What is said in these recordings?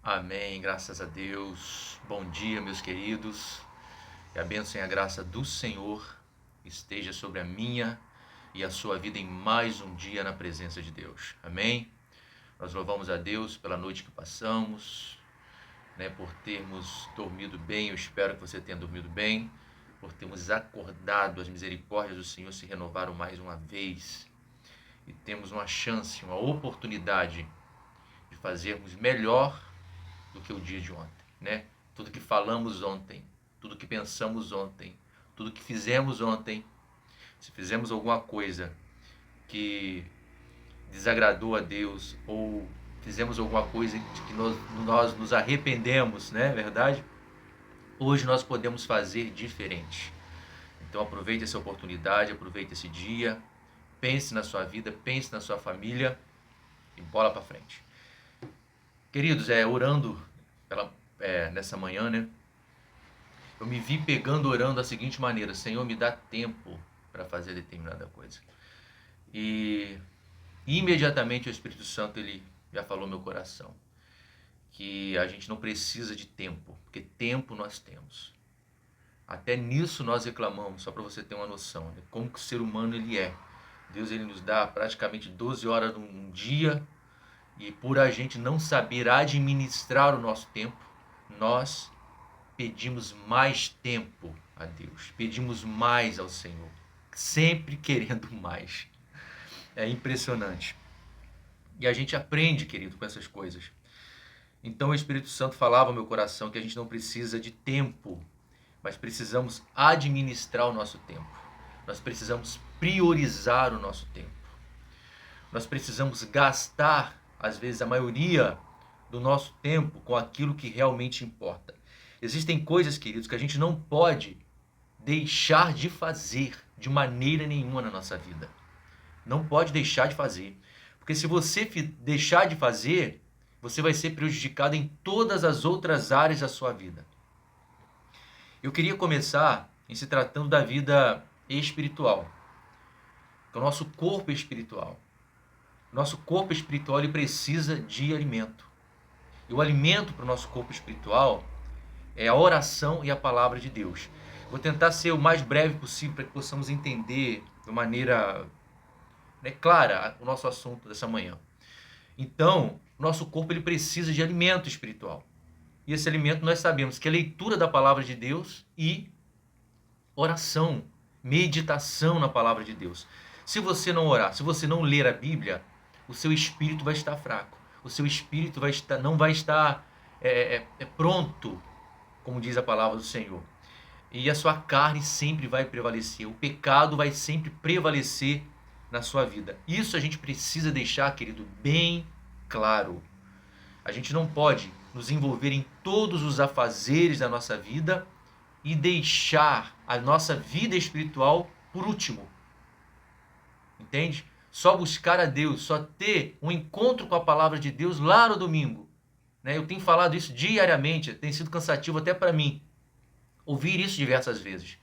Amém, graças a Deus. Bom dia, meus queridos. Que a bênção e a graça do Senhor esteja sobre a minha e a sua vida em mais um dia na presença de Deus. Amém? Nós louvamos a Deus pela noite que passamos, por termos dormido bem. Eu espero que você tenha dormido bem, por termos acordado. As misericórdias do Senhor se renovaram mais uma vez e temos uma chance, uma oportunidade de fazermos melhor do que o dia de ontem, Tudo que falamos ontem, tudo que pensamos ontem, tudo que fizemos ontem, se fizemos alguma coisa que desagradou a Deus ou fizemos alguma coisa que nós nos arrependemos, verdade? Hoje nós podemos fazer diferente. Então aproveite essa oportunidade, aproveite esse dia, pense na sua vida, pense na sua família e bola para frente. Queridos, orando nessa manhã, eu me vi pegando, orando da seguinte maneira: Senhor, me dá tempo para fazer determinada coisa. E imediatamente o Espírito Santo ele já falou no meu coração que a gente não precisa de tempo, porque tempo nós temos. Até nisso nós reclamamos, só para você ter uma noção, como que o ser humano ele é. Deus ele nos dá praticamente 12 horas num dia, e por a gente não saber administrar o nosso tempo, nós pedimos mais tempo a Deus, pedimos mais ao Senhor, sempre querendo mais. É impressionante. E a gente aprende, querido, com essas coisas. Então o Espírito Santo falava ao meu coração que a gente não precisa de tempo, mas precisamos administrar o nosso tempo. Nós precisamos priorizar o nosso tempo. Nós precisamos gastar, às vezes, a maioria do nosso tempo com aquilo que realmente importa. Existem coisas, queridos, que a gente não pode deixar de fazer de maneira nenhuma na nossa vida. Não pode deixar de fazer. Porque se você deixar de fazer, você vai ser prejudicado em todas as outras áreas da sua vida. Eu queria começar em se tratando da vida espiritual. Que é o nosso corpo espiritual. Nosso corpo espiritual ele precisa de alimento. E o alimento para o nosso corpo espiritual é a oração e a palavra de Deus. Vou tentar ser o mais breve possível para que possamos entender de maneira clara o nosso assunto dessa manhã. Então, nosso corpo ele precisa de alimento espiritual. E esse alimento nós sabemos que é a leitura da palavra de Deus e oração, meditação na palavra de Deus. Se você não orar, se você não ler a Bíblia, o seu espírito vai estar fraco. O seu espírito não vai estar pronto, como diz a palavra do Senhor. E a sua carne sempre vai prevalecer. O pecado vai sempre prevalecer na sua vida. Isso a gente precisa deixar, querido, bem claro. A gente não pode nos envolver em todos os afazeres da nossa vida e deixar a nossa vida espiritual por último. Entende? Só buscar a Deus, só ter um encontro com a palavra de Deus lá no domingo. Eu tenho falado isso diariamente, tem sido cansativo até para mim ouvir isso diversas vezes.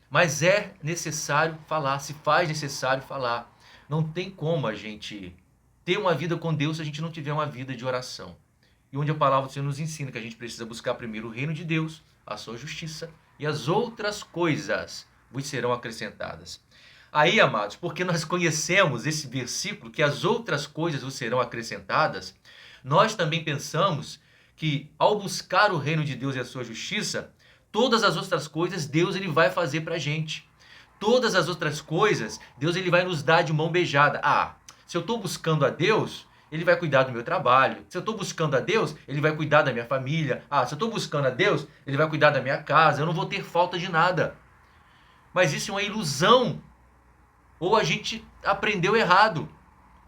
Mas é necessário falar, se faz necessário falar. Não tem como a gente ter uma vida com Deus se a gente não tiver uma vida de oração. E onde a palavra do Senhor nos ensina que a gente precisa buscar primeiro o reino de Deus, a sua justiça, e as outras coisas vos serão acrescentadas. Aí, amados, porque nós conhecemos esse versículo, que as outras coisas vos serão acrescentadas, nós também pensamos que ao buscar o reino de Deus e a sua justiça, todas as outras coisas Deus ele vai fazer pra gente. Todas as outras coisas Deus ele vai nos dar de mão beijada. Se eu estou buscando a Deus, ele vai cuidar do meu trabalho. Se eu estou buscando a Deus, ele vai cuidar da minha família. Se eu estou buscando a Deus, ele vai cuidar da minha casa. Eu não vou ter falta de nada. Mas isso é uma ilusão. Ou a gente aprendeu errado.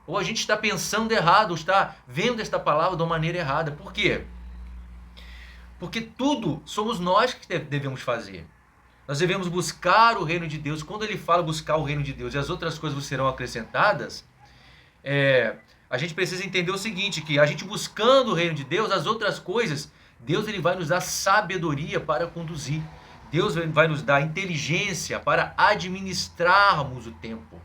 Ou a gente está pensando errado. Ou está vendo esta palavra de uma maneira errada. Por quê? Porque tudo somos nós que devemos fazer. Nós devemos buscar o reino de Deus. Quando ele fala buscar o reino de Deus e as outras coisas serão acrescentadas, a gente precisa entender o seguinte, que a gente buscando o reino de Deus, as outras coisas, Deus ele vai nos dar sabedoria para conduzir. Deus vai nos dar inteligência para administrarmos o tempo,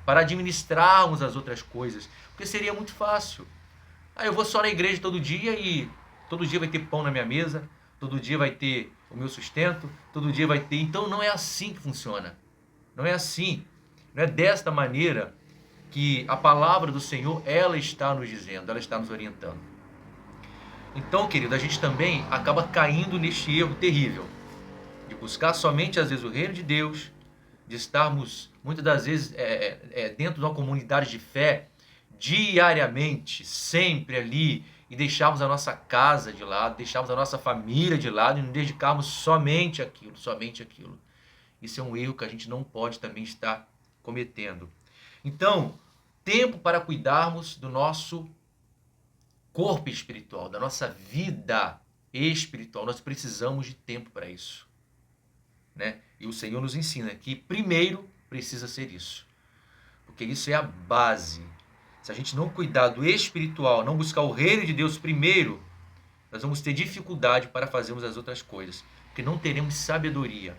para administrarmos as outras coisas. Porque seria muito fácil. Eu vou só na igreja todo dia e todo dia vai ter pão na minha mesa, todo dia vai ter o meu sustento, todo dia vai ter... Então não é assim que funciona. Não é assim. Não é desta maneira que a palavra do Senhor, ela está nos dizendo, ela está nos orientando. Então, querido, a gente também acaba caindo neste erro terrível de buscar somente, às vezes, o reino de Deus, de estarmos, muitas das vezes, dentro de uma comunidade de fé, diariamente, sempre ali, e deixarmos a nossa casa de lado, deixarmos a nossa família de lado e nos dedicarmos somente àquilo, somente àquilo. Isso é um erro que a gente não pode também estar cometendo. Então, tempo para cuidarmos do nosso corpo espiritual, da nossa vida espiritual. Nós precisamos de tempo para isso, né? E o Senhor nos ensina que primeiro precisa ser isso, porque isso é a base. Se a gente não cuidar do espiritual, não buscar o reino de Deus primeiro, nós vamos ter dificuldade para fazermos as outras coisas, porque não teremos sabedoria,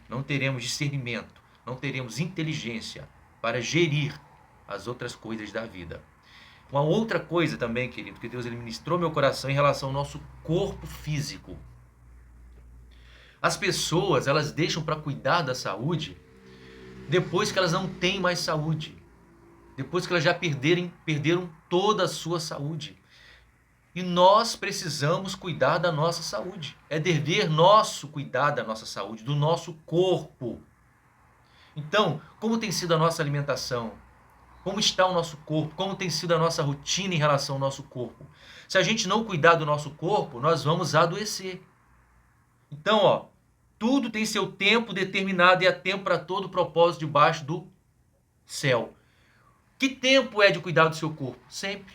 não teremos discernimento, não teremos inteligência para gerir as outras coisas da vida. Uma outra coisa também, querido, que Deus ele ministrou meu coração em relação ao nosso corpo físico. As pessoas, elas deixam para cuidar da saúde depois que elas não têm mais saúde. Depois que elas já perderam toda a sua saúde. E nós precisamos cuidar da nossa saúde. É dever nosso cuidar da nossa saúde, do nosso corpo. Então, como tem sido a nossa alimentação? Como está o nosso corpo? Como tem sido a nossa rotina em relação ao nosso corpo? Se a gente não cuidar do nosso corpo, nós vamos adoecer. Então, tudo tem seu tempo determinado e há tempo para todo propósito debaixo do céu. Que tempo é de cuidar do seu corpo? Sempre.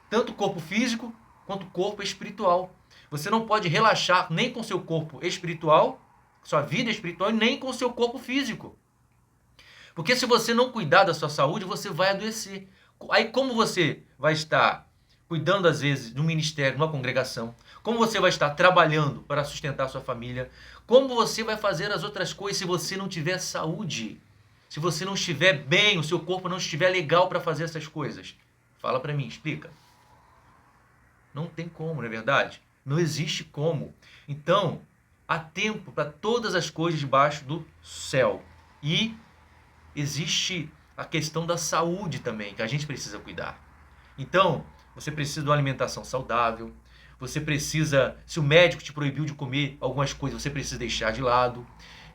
Tanto o corpo físico quanto o corpo espiritual. Você não pode relaxar nem com seu corpo espiritual, sua vida espiritual, e nem com seu corpo físico. Porque se você não cuidar da sua saúde, você vai adoecer. Aí como você vai estar cuidando, às vezes, de um ministério, de uma congregação? Como você vai estar trabalhando para sustentar a sua família? Como você vai fazer as outras coisas se você não tiver saúde? Se você não estiver bem, o seu corpo não estiver legal para fazer essas coisas? Fala para mim, explica. Não tem como, não é verdade? Não existe como. Então, há tempo para todas as coisas debaixo do céu. E existe a questão da saúde também, que a gente precisa cuidar. Então, você precisa de uma alimentação saudável, você precisa, se o médico te proibiu de comer algumas coisas, você precisa deixar de lado.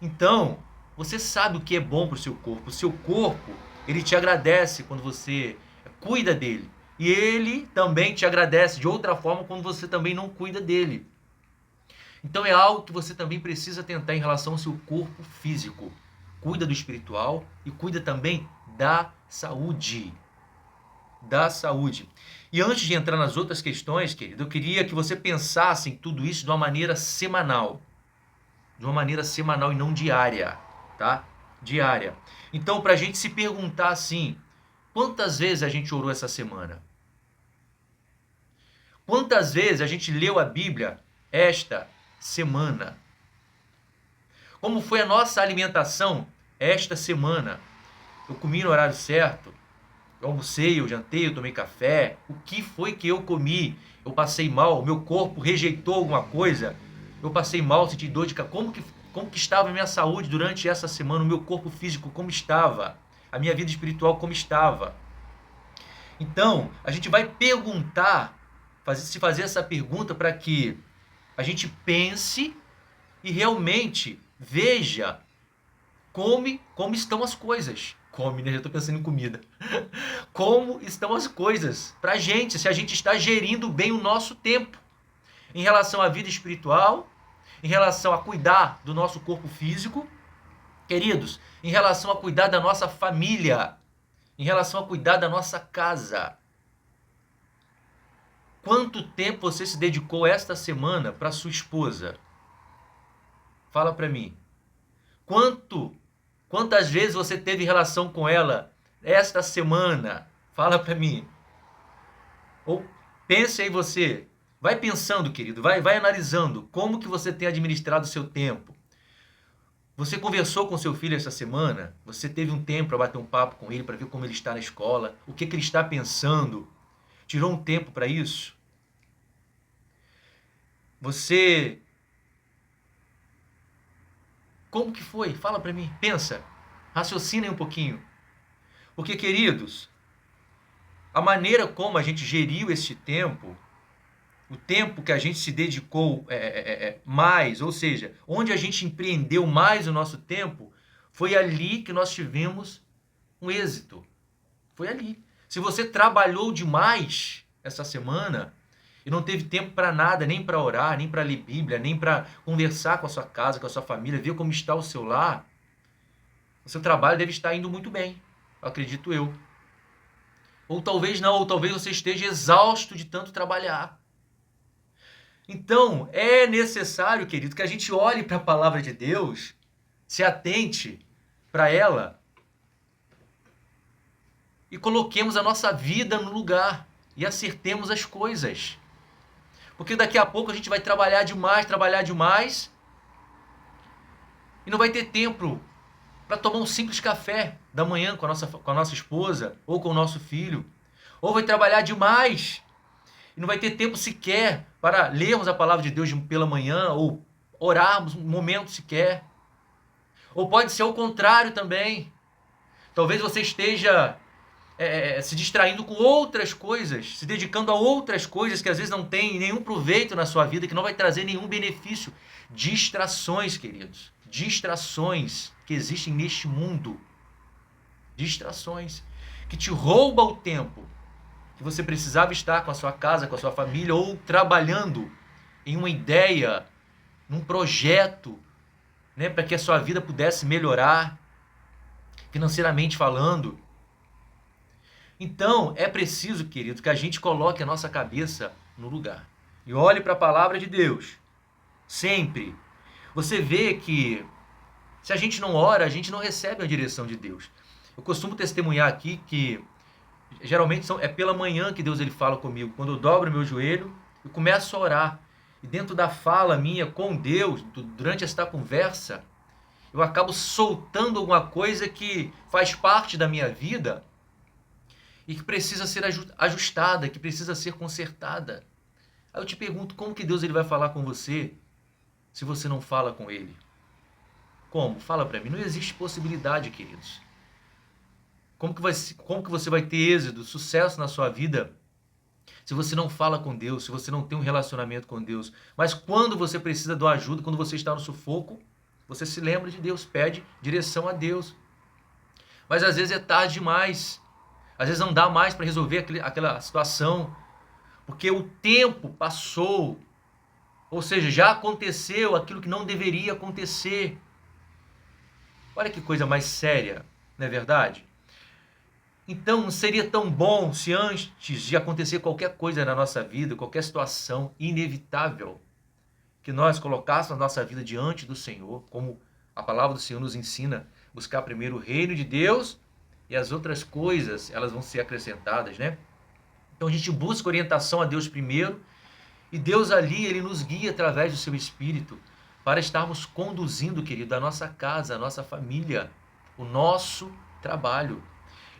Então, você sabe o que é bom para o seu corpo. O seu corpo, ele te agradece quando você cuida dele. E ele também te agradece de outra forma quando você também não cuida dele. Então é algo que você também precisa tentar em relação ao seu corpo físico. Cuida do espiritual e cuida também da saúde. Da saúde. E antes de entrar nas outras questões, querido, eu queria que você pensasse em tudo isso de uma maneira semanal. De uma maneira semanal e não diária, tá? Diária. Então, para a gente se perguntar assim, quantas vezes a gente orou essa semana? Quantas vezes a gente leu a Bíblia esta semana? Como foi a nossa alimentação esta semana? Eu comi no horário certo? Eu almocei, eu jantei, eu tomei café? O que foi que eu comi? Eu passei mal? O meu corpo rejeitou alguma coisa? Eu passei mal, senti dor de cabeça? Como que estava a minha saúde durante essa semana? O meu corpo físico como estava? A minha vida espiritual como estava? Então, a gente vai perguntar, fazer essa pergunta para que a gente pense e realmente veja como estão as coisas. Come, né? Já estou pensando em comida. Como estão as coisas pra gente, se a gente está gerindo bem o nosso tempo em relação à vida espiritual, em relação a cuidar do nosso corpo físico, queridos, em relação a cuidar da nossa família, em relação a cuidar da nossa casa. Quanto tempo você se dedicou esta semana para sua esposa? Fala para mim. Quantas vezes você teve relação com ela esta semana? Fala para mim. Ou pense aí você. Vai pensando, querido. Vai analisando como que você tem administrado o seu tempo. Você conversou com seu filho essa semana? Você teve um tempo para bater um papo com ele, para ver como ele está na escola? O que ele está pensando? Tirou um tempo para isso? Você... Como que foi? Fala para mim. Pensa. Raciocina aí um pouquinho. Porque, queridos, a maneira como a gente geriu este tempo, o tempo que a gente se dedicou mais, ou seja, onde a gente empreendeu mais o nosso tempo, foi ali que nós tivemos um êxito. Foi ali. Se você trabalhou demais essa semana e não teve tempo para nada, nem para orar, nem para ler Bíblia, nem para conversar com a sua casa, com a sua família, ver como está o seu lar, o seu trabalho deve estar indo muito bem, acredito eu. Ou talvez não, ou talvez você esteja exausto de tanto trabalhar. Então, é necessário, querido, que a gente olhe para a palavra de Deus, se atente para ela e coloquemos a nossa vida no lugar e acertemos as coisas. Porque daqui a pouco a gente vai trabalhar demais e não vai ter tempo para tomar um simples café da manhã com a nossa esposa ou com o nosso filho. Ou vai trabalhar demais e não vai ter tempo sequer para lermos a palavra de Deus pela manhã ou orarmos um momento sequer. Ou pode ser o contrário também. Talvez você esteja se distraindo com outras coisas, se dedicando a outras coisas que às vezes não tem nenhum proveito na sua vida, que não vai trazer nenhum benefício. Distrações, queridos. Distrações que existem neste mundo. Distrações que te roubam o tempo que você precisava estar com a sua casa, com a sua família, ou trabalhando em uma ideia, num projeto, né, para que a sua vida pudesse melhorar, financeiramente falando. Então, é preciso, querido, que a gente coloque a nossa cabeça no lugar. E olhe para a palavra de Deus. Sempre. Você vê que se a gente não ora, a gente não recebe a direção de Deus. Eu costumo testemunhar aqui que geralmente é pela manhã que Deus ele fala comigo. Quando eu dobro meu joelho e começo a orar. E dentro da fala minha com Deus, durante esta conversa, eu acabo soltando alguma coisa que faz parte da minha vida e que precisa ser ajustada, que precisa ser consertada. Aí eu te pergunto, como que Deus ele vai falar com você se você não fala com Ele? Como? Fala para mim. Não existe possibilidade, queridos. Como que você vai ter êxito, sucesso na sua vida se você não fala com Deus, se você não tem um relacionamento com Deus? Mas quando você precisa de uma ajuda, quando você está no sufoco, você se lembra de Deus, pede direção a Deus. Mas às vezes é tarde demais. Às vezes não dá mais para resolver aquela situação, porque o tempo passou. Ou seja, já aconteceu aquilo que não deveria acontecer. Olha que coisa mais séria, não é verdade? Então, seria tão bom se antes de acontecer qualquer coisa na nossa vida, qualquer situação inevitável, que nós colocássemos a nossa vida diante do Senhor, como a palavra do Senhor nos ensina, buscar primeiro o reino de Deus e as outras coisas, elas vão ser acrescentadas, né? Então, a gente busca orientação a Deus primeiro e Deus ali, Ele nos guia através do seu Espírito para estarmos conduzindo, querido, a nossa casa, a nossa família, o nosso trabalho.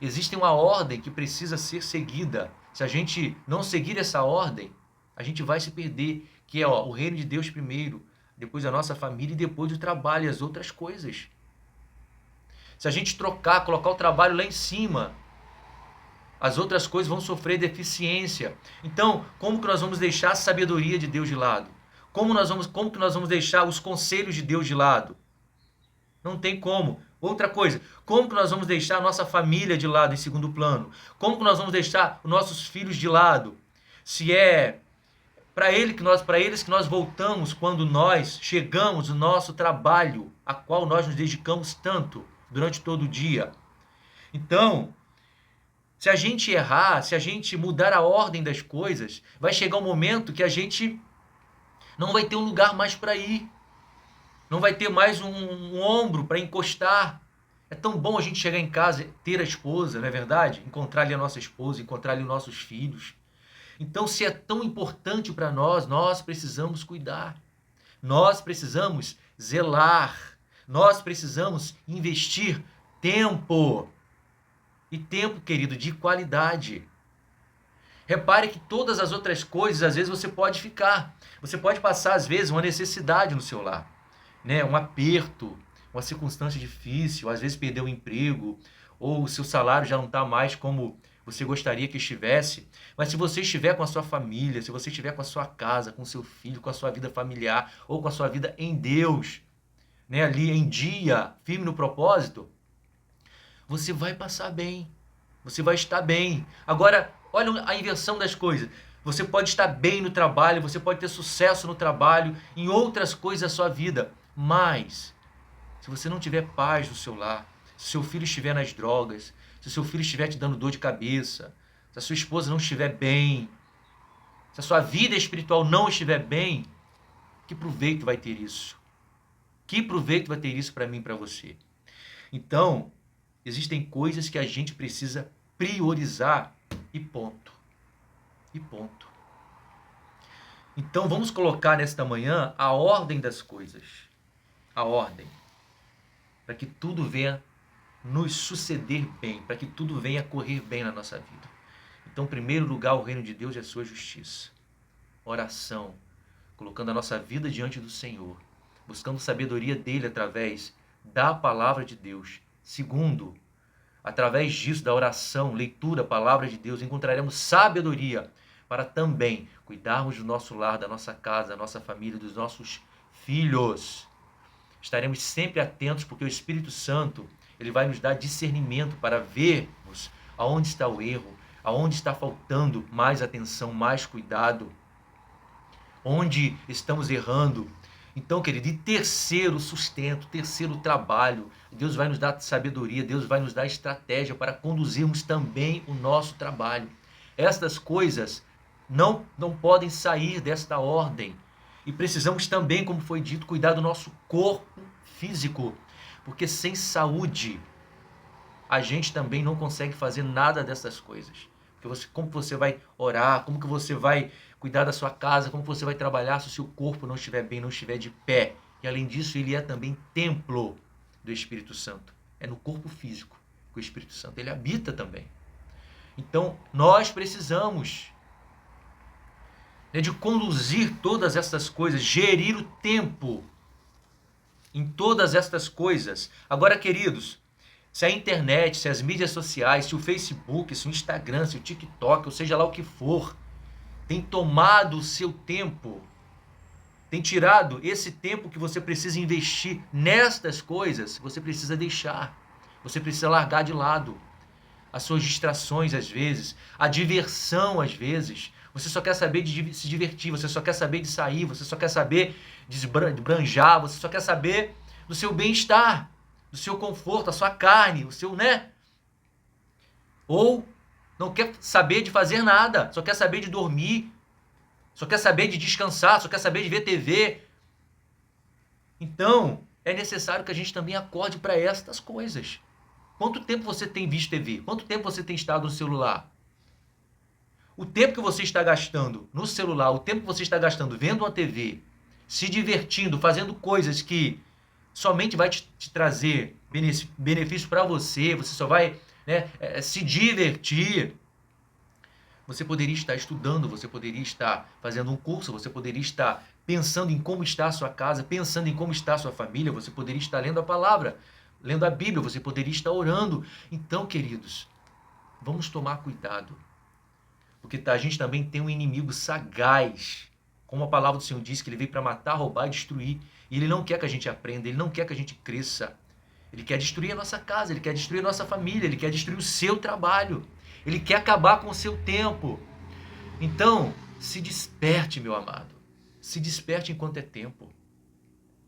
Existe uma ordem que precisa ser seguida. Se a gente não seguir essa ordem, a gente vai se perder, que é o reino de Deus primeiro, depois a nossa família e depois o trabalho e as outras coisas. Se a gente colocar o trabalho lá em cima, as outras coisas vão sofrer deficiência. Então, como que nós vamos deixar a sabedoria de Deus de lado? Como que nós vamos deixar os conselhos de Deus de lado? Não tem como. Outra coisa, como que nós vamos deixar a nossa família de lado em segundo plano? Como que nós vamos deixar os nossos filhos de lado? Se é para eles que nós voltamos quando nós chegamos no nosso trabalho, a qual nós nos dedicamos tanto durante todo o dia. Então, se a gente errar, se a gente mudar a ordem das coisas, vai chegar um momento que a gente não vai ter um lugar mais para ir. Não vai ter mais um ombro para encostar. É tão bom a gente chegar em casa, ter a esposa, não é verdade? Encontrar ali a nossa esposa, encontrar ali os nossos filhos. Então, se é tão importante para nós, nós precisamos cuidar. Nós precisamos zelar. Nós precisamos investir tempo. E tempo, querido, de qualidade. Repare que todas as outras coisas, às vezes você pode ficar. Você pode passar, às vezes, uma necessidade no seu lar, né? Um aperto, uma circunstância difícil, às vezes perder o emprego, ou o seu salário já não está mais como você gostaria que estivesse. Mas se você estiver com a sua família, se você estiver com a sua casa, com o seu filho, com a sua vida familiar, ou com a sua vida em Deus, né? Ali em dia, firme no propósito, você vai passar bem. Você vai estar bem. Agora, olha a inversão das coisas. Você pode estar bem no trabalho, você pode ter sucesso no trabalho, em outras coisas da sua vida. Mas, se você não tiver paz no seu lar, se seu filho estiver nas drogas, se seu filho estiver te dando dor de cabeça, se a sua esposa não estiver bem, se a sua vida espiritual não estiver bem, que proveito vai ter isso? Que proveito vai ter isso para mim e para você? Então, existem coisas que a gente precisa priorizar e ponto. E ponto. Então vamos colocar nesta manhã a ordem das coisas. A ordem. Para que tudo venha nos suceder bem, para que tudo venha correr bem na nossa vida. Então, em primeiro lugar, o reino de Deus e a sua justiça. Oração, colocando a nossa vida diante do Senhor, buscando sabedoria dele através da palavra de Deus. Segundo, através disso, da oração, leitura, palavra de Deus, encontraremos sabedoria para também cuidarmos do nosso lar, da nossa casa, da nossa família, dos nossos filhos. Estaremos sempre atentos, porque o Espírito Santo, ele vai nos dar discernimento para vermos aonde está o erro, aonde está faltando mais atenção, mais cuidado, onde estamos errando. Então, querido, e terceiro, sustento, terceiro, trabalho. Deus vai nos dar sabedoria, Deus vai nos dar estratégia para conduzirmos também o nosso trabalho. Estas coisas não podem sair desta ordem. E precisamos também, como foi dito, cuidar do nosso corpo físico. Porque sem saúde, a gente também não consegue fazer nada dessas coisas. Porque como você vai orar, como que você vai cuidar da sua casa, como você vai trabalhar se o seu corpo não estiver bem, não estiver de pé. E além disso, ele é também templo do Espírito Santo. É no corpo físico que o Espírito Santo ele habita também. Então, nós precisamos de conduzir todas essas coisas, gerir o tempo em todas estas coisas. Agora, queridos, se a internet, se as mídias sociais, se o Facebook, se o Instagram, se o TikTok, ou seja lá o que for, tem tomado o seu tempo, tem tirado esse tempo que você precisa investir nestas coisas, você precisa deixar, você precisa largar de lado as suas distrações às vezes, a diversão às vezes. Você só quer saber de se divertir, você só quer saber de sair, você só quer saber de esbanjar, você só quer saber do seu bem-estar, do seu conforto, a sua carne, o seu, né? Ou não quer saber de fazer nada, só quer saber de dormir, só quer saber de descansar, só quer saber de ver TV. Então, é necessário que a gente também acorde para estas coisas. Quanto tempo você tem visto TV? Quanto tempo você tem estado no celular? O tempo que você está gastando no celular, o tempo que você está gastando vendo uma TV, se divertindo, fazendo coisas que somente vai te trazer benefício para você, você só vai, né, se divertir. Você poderia estar estudando, você poderia estar fazendo um curso, você poderia estar pensando em como está a sua casa, pensando em como está a sua família, você poderia estar lendo a palavra, lendo a Bíblia, você poderia estar orando. Então, queridos, vamos tomar cuidado, porque a gente também tem um inimigo sagaz, como a palavra do Senhor diz, que ele veio para matar, roubar e destruir, e ele não quer que a gente aprenda, ele não quer que a gente cresça, ele quer destruir a nossa casa, ele quer destruir a nossa família, ele quer destruir o seu trabalho, ele quer acabar com o seu tempo. Então, se desperte, meu amado, se desperte enquanto é tempo,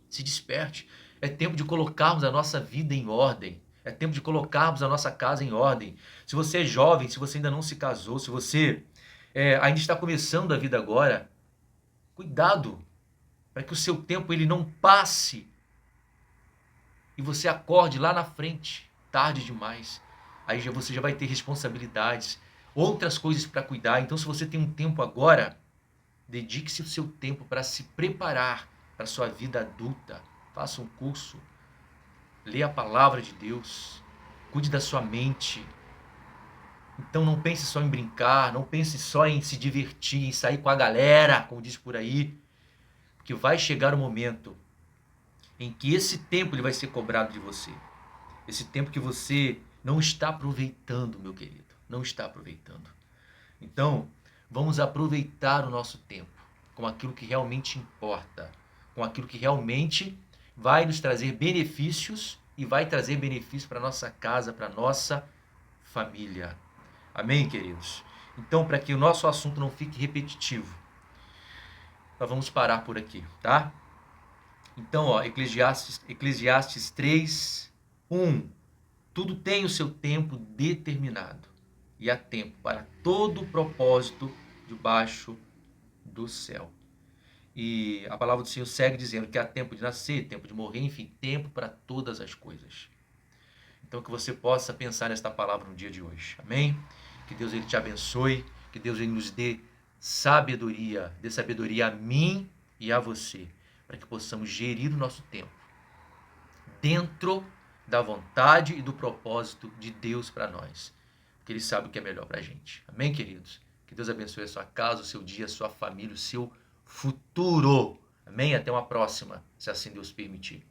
se desperte. É tempo de colocarmos a nossa vida em ordem. É tempo de colocarmos a nossa casa em ordem. Se você é jovem, se você ainda não se casou, se você ainda está começando a vida agora, cuidado para que o seu tempo ele não passe e você acorde lá na frente, tarde demais. Aí você já vai ter responsabilidades, outras coisas para cuidar. Então, se você tem um tempo agora, dedique-se o seu tempo para se preparar para a sua vida adulta. Faça um curso, lê a palavra de Deus, cuide da sua mente, Então não pense só em brincar, não pense só em se divertir, em sair com a galera, como diz por aí, porque vai chegar o momento em que esse tempo ele vai ser cobrado de você. Esse tempo que você não está aproveitando, meu querido, não está aproveitando. Então, vamos aproveitar o nosso tempo com aquilo que realmente importa, com aquilo que realmente vai nos trazer benefícios e vai trazer benefício para nossa casa, para nossa família. Amém, queridos? Então, para que o nosso assunto não fique repetitivo, nós vamos parar por aqui, tá? Então, ó, Eclesiastes 3, 1. Tudo tem o seu tempo determinado, e há tempo para todo o propósito debaixo do céu. E a palavra do Senhor segue dizendo que há tempo de nascer, tempo de morrer, enfim, tempo para todas as coisas. Então que você possa pensar nesta palavra no dia de hoje. Amém? Que Deus ele te abençoe, que Deus ele nos dê sabedoria a mim e a você, para que possamos gerir o nosso tempo dentro da vontade e do propósito de Deus para nós, porque Ele sabe o que é melhor para a gente. Amém, queridos? Que Deus abençoe a sua casa, o seu dia, a sua família, o seu futuro. Amém? Até uma próxima, se assim Deus permitir.